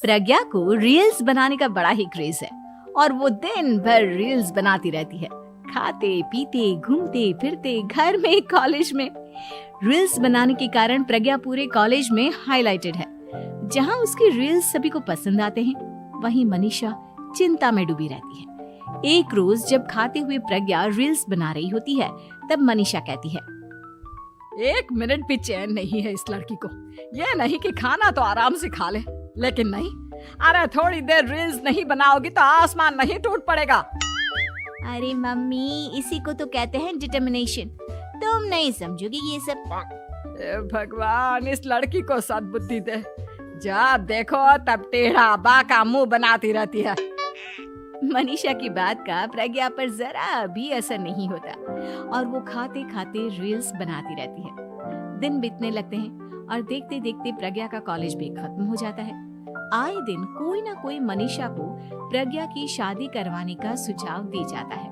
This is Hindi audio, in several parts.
प्रज्ञा को रील्स बनाने का बड़ा ही क्रेज है और वो दिन भर रील्स बनाती रहती है। खाते पीते घूमते फिरते घर में कॉलेज में रील्स बनाने के कारण प्रज्ञा पूरे कॉलेज में हाईलाइटेड है। जहां उसकी रील्स सभी को पसंद आते हैं, वहीं मनीषा चिंता में डूबी रहती है। एक रोज जब खाते हुए प्रज्ञा रील्स बना रही होती है, तब मनीषा कहती है, 1 मिनट भी चैन नहीं है इस लड़की को। ये नहीं कि खाना तो आराम से खा ले, लेकिन नहीं, अरे थोड़ी देर रील्स नहीं बनाओगी तो आसमान नहीं टूट पड़ेगा। अरे मम्मी, इसी को तो कहते हैं डिटर्मिनेशन। तुम नहीं समझोगी ये सब। भगवान, इस लड़की को सद्बुद्धि दे। जब देखो तब टेढ़ा बाका मुंह बनाती रहती है। मनीषा की बात का प्रज्ञा पर जरा भी असर नहीं होता और वो खाते खाते रील्स बनाती रहती है। दिन बीतने लगते हैं और देखते देखते प्रज्ञा का कॉलेज भी खत्म हो जाता है। आए दिन कोई ना कोई मनीषा को प्रज्ञा की शादी करवाने का सुझाव दे जाता है।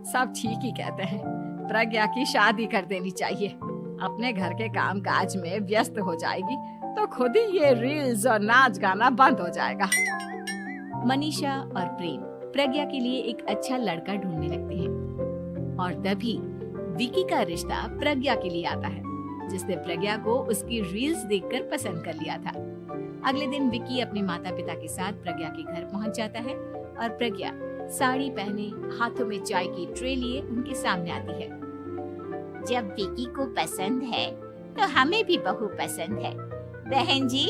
सब ठीक ही कहते हैं, प्रज्ञा की शादी कर देनी चाहिए। अपने घर के काम काज में व्यस्त हो जाएगी तो खुद ही ये रील्स और नाच गाना बंद हो जाएगा। मनीषा और प्रेम प्रज्ञा के लिए एक अच्छा लड़का ढूंढने लगते हैं और तभी विकी का रिश्ता प्रज्ञा के लिए आता है, जिसने प्रज्ञा को उसकी रील्स देखकर पसंद कर लिया था। अगले दिन विकी अपने माता पिता के साथ प्रज्ञा के घर पहुंच जाता है और प्रज्ञा साड़ी पहने हाथों में चाय की ट्रे लिए उनके सामने आती है। जब विकी को पसंद है तो हमें भी बहू पसंद है। बहन जी,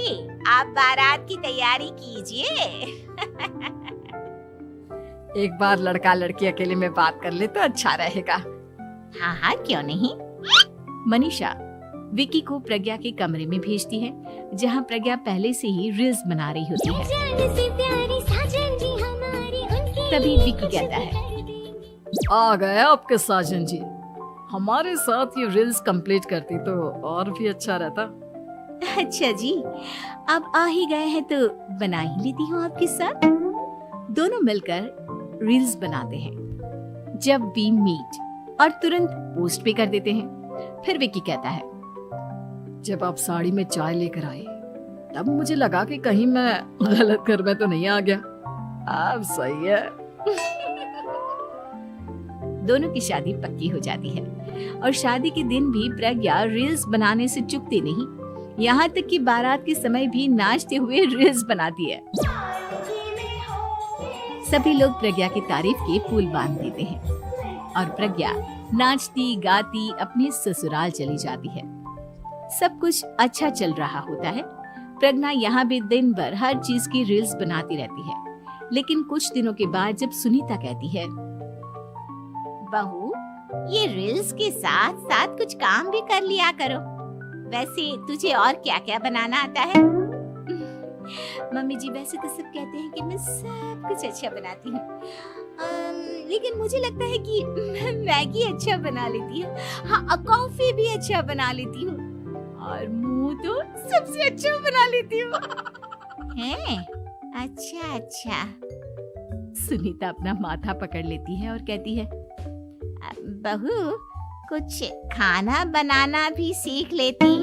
आप बारात की तैयारी कीजिए। एक बार लड़का लड़की अकेले में बात कर ले तो अच्छा रहेगा। हाँ हाँ, क्यों नहीं। मनीषा विकी को प्रज्ञा के कमरे में भेजती है, जहां प्रज्ञा पहले से ही रील्स बना रही होती है। तभी विकी कहता है, आ गए आपके साजन जी। हमारे साथ ये रील्स कंप्लीट करती तो और भी अच्छा रहता। अच्छा जी, अब आ ही गए हैं तो बना ही लेती हूँ आपके साथ। दोनों मिलकर रील्स बनाते हैं। जब वी मीट और तुरंत पोस्ट भी कर देते हैं। फिर विकी कहता है, जब आप साड़ी में चाय लेकर आए तब मुझे लगा कि कहीं मैं गलत घर में तो नहीं आ गया। अब सही है। दोनों की शादी पक्की हो जाती है और शादी के दिन भी प्रज्ञा रील्स बनाने से चूकती नहीं। यहाँ तक कि बारात के समय भी नाचते हुए रील्स बनाती है। सभी लोग प्रज्ञा की तारीफ के पुल बांध देते हैं और प्रज्ञा नाचती गाती अपने ससुराल चली जाती है। सब कुछ अच्छा चल रहा होता है। प्रज्ञा यहाँ भी दिन भर हर चीज की रील्स बनाती रहती है। लेकिन कुछ दिनों के बाद जब सुनीता कहती है, बहू, ये रील्स के साथ साथ कुछ काम भी कर लिया करो। वैसे तुझे और क्या क्या बनाना आता है? मम्मी जी, वैसे तो सब कहते हैं कि मैं सब कुछ अच्छा बनाती हूँ, लेकिन मुझे लगता है कि मैं मैगी अच्छा बना लेती हूँ। हाँ, कॉफी भी अच्छा बना लेती हूँ और मुंह तो सबसे अच्छा बना लेती हूँ। हैं? अच्छा अच्छा। सुनीता अपना माथा पकड़ लेती है और कहती है, बहू, कुछ खाना बनाना भी सीख लेती।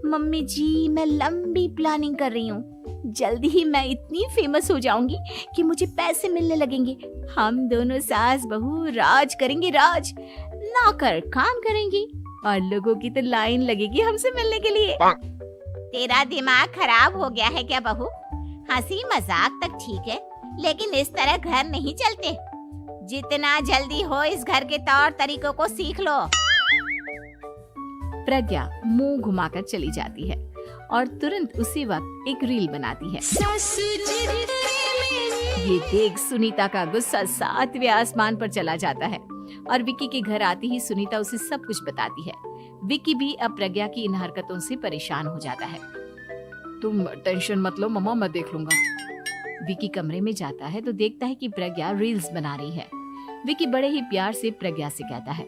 मम्मी जी, मैं लंबी प्लानिंग कर रही हूँ। जल्दी ही मैं इतनी फेमस हो जाऊंगी कि मुझे पैसे मिलने लगेंगे। हम दोनों सास बहू राज करेंगे, राज नौकर काम करेंगे और लोगों की तो लाइन लगेगी हमसे मिलने के लिए। तेरा दिमाग खराब हो गया है क्या बहू? हंसी मजाक तक ठीक है, लेकिन इस तरह घर नहीं चलते। जितना जल्दी हो इस घर के तौर तरीकों को सीख लो। प्रज्ञा मुंह घुमाकर चली जाती है और तुरंत उसी वक्त एक रील बनाती है। ये देख सुनीता का गुस्सा 7वें आसमान पर चला जाता है और विकी के घर आती ही सुनीता उसे सब कुछ बताती है। विकी भी अब प्रज्ञा की इन हरकतों से परेशान हो जाता है। तुम टेंशन मत लो मम्मा, मैं देख लूंगा। विकी कमरे में जाता है तो देखता है कि प्रज्ञा रील्स बना रही है। विकी बड़े ही प्यार से प्रज्ञा से कहता है,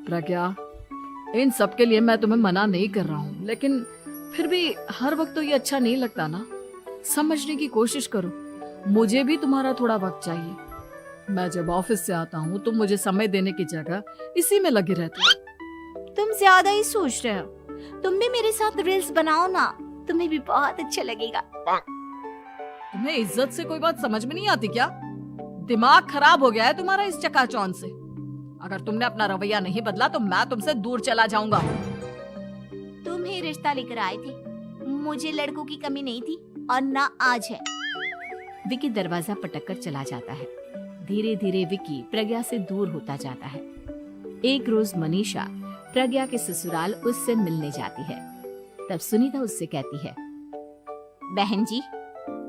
प्रज्ञा, इन सब के लिए मैं तुम्हें मना नहीं कर रहा हूँ, लेकिन फिर भी हर वक्त तो ये अच्छा नहीं लगता ना। समझने की कोशिश करो, मुझे भी तुम्हारा थोड़ा वक्त चाहिए। मैं जब ऑफिस से आता हूँ तो मुझे समय देने की जगह इसी में लगे रहते हो। तुम ज्यादा ही सोच रहे हो। तुम भी मेरे साथ रील्स बनाओ ना, तुम्हें भी बहुत अच्छा लगेगा। तुम्हें इज्जत से कोई बात समझ में नहीं आती क्या? दिमाग खराब हो गया है तुम्हारा इस चकाचौंध से। अगर तुमने अपना रवैया नहीं बदला तो मैं तुमसे दूर चला जाऊंगा। तुम ही रिश्ता लेकर आए थे, मुझे लड़कों की कमी नहीं थी और ना आज है। विकी दरवाजा पटक कर चला जाता है। धीरे धीरे विकी प्रज्ञा से दूर होता जाता है। एक रोज मनीषा प्रज्ञा के ससुराल उससे मिलने जाती है। तब सुनीता उससे कहती है, बहन जी,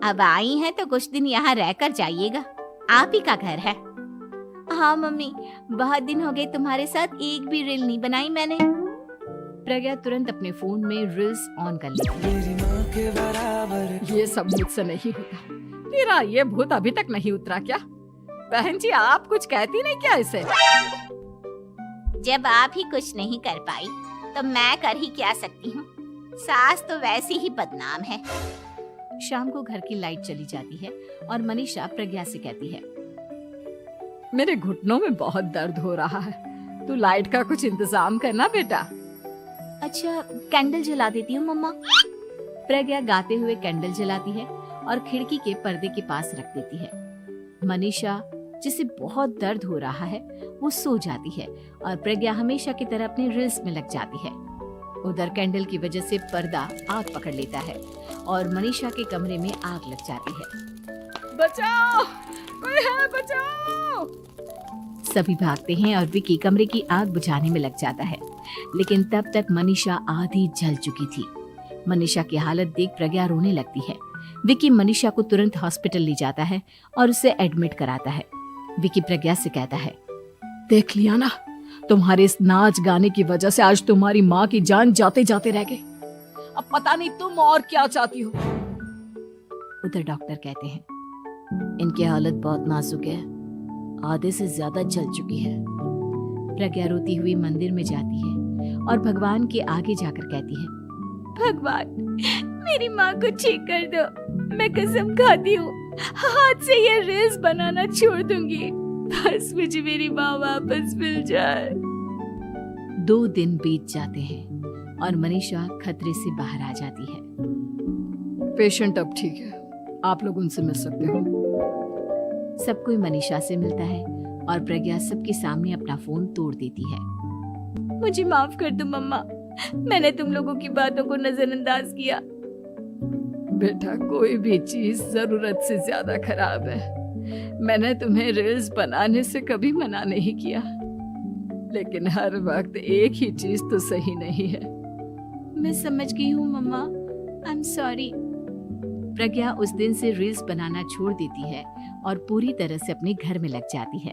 अब आई हैं तो कुछ दिन यहाँ रहकर जाइएगा, आप ही का घर है। हाँ मम्मी, बहुत दिन हो गए तुम्हारे साथ एक भी रील नहीं बनाई मैंने। प्रज्ञा तुरंत अपने फोन में रील्स ऑन कर लेती है। ये सब मुझसे नहीं होता। तेरा ये भूत अभी तक नहीं उतरा क्या? बहन जी, आप कुछ कहती नहीं क्या इसे? जब आप ही कुछ नहीं कर पाई तो मैं कर ही क्या सकती हूँ। सास तो वैसे ही बदनाम है। शाम को घर की लाइट चली जाती है और मनीषा प्रज्ञा से कहती है, मेरे घुटनों में बहुत दर्द हो रहा है, तू लाइट का कुछ इंतजाम करना बेटा। अच्छा, कैंडल जला देती हूँ मम्मा। प्रज्ञा गाते हुए कैंडल जलाती है और खिड़की के पर्दे के पास रख देती है। मनीषा, जिसे बहुत दर्द हो रहा है, वो सो जाती है और प्रज्ञा हमेशा की तरह अपने रील्स में लग जाती है। उधर कैंडल की वजह से पर्दा आग पकड़ लेता है और मनीषा के कमरे में आग लग जाती है। बचाओ, कोई है, बचाओ। सभी भागते हैं और विकी कमरे की आग बुझाने में लग जाता है, लेकिन तब तक मनीषा आधी जल चुकी थी। मनीषा की हालत देख प्रज्ञा रोने लगती है। विकी मनीषा को तुरंत हॉस्पिटल ले जाता है और उसे एडमिट कराता है। विकी प्रज्ञा से कहता है, देख लिया ना, तुम्हारे इस नाच गाने की वजह से आज तुम्हारी माँ की जान जाते जाते रह गई। अब पता नहीं तुम और क्या चाहती हो। उधर डॉक्टर कहते हैं, इनकी हालत बहुत नाजुक है, आधे से ज्यादा जल चुकी है। प्रज्ञा रोती हुई मंदिर में जाती है और भगवान के आगे जाकर कहती है, भगवान, मेरी माँ को ठीक कर दो। मैं कसम खाती हूँ, हाथ से ये रील्स बनाना छोड़ दूंगी। बस मुझे मेरी माँ वापस मिल जाए। 2 दिन बीत जाते हैं और मनीषा खतरे से बाहर आ जाती है। पेशेंट अब ठीक है, आप लोग उनसे मिल सकते हो। सब कोई मनीषा से मिलता है और प्रज्ञा सबके सामने अपना फोन तोड़ देती है। मुझे माफ कर दो मम्मा, मैंने तुम लोगों की बातों को नजरअंदाज किया। बेटा, कोई भी चीज जरूरत से ज्यादा खराब है। मैंने तुम्हें रील्स बनाने से कभी मना नहीं किया, लेकिन हर वक्त एक ही चीज तो सही नहीं है। मैं समझ गई हूँ मम्मा, आई एम सॉरी। प्रज्ञा उस दिन से रील्स बनाना छोड़ देती है और पूरी तरह से अपने घर में लग जाती है।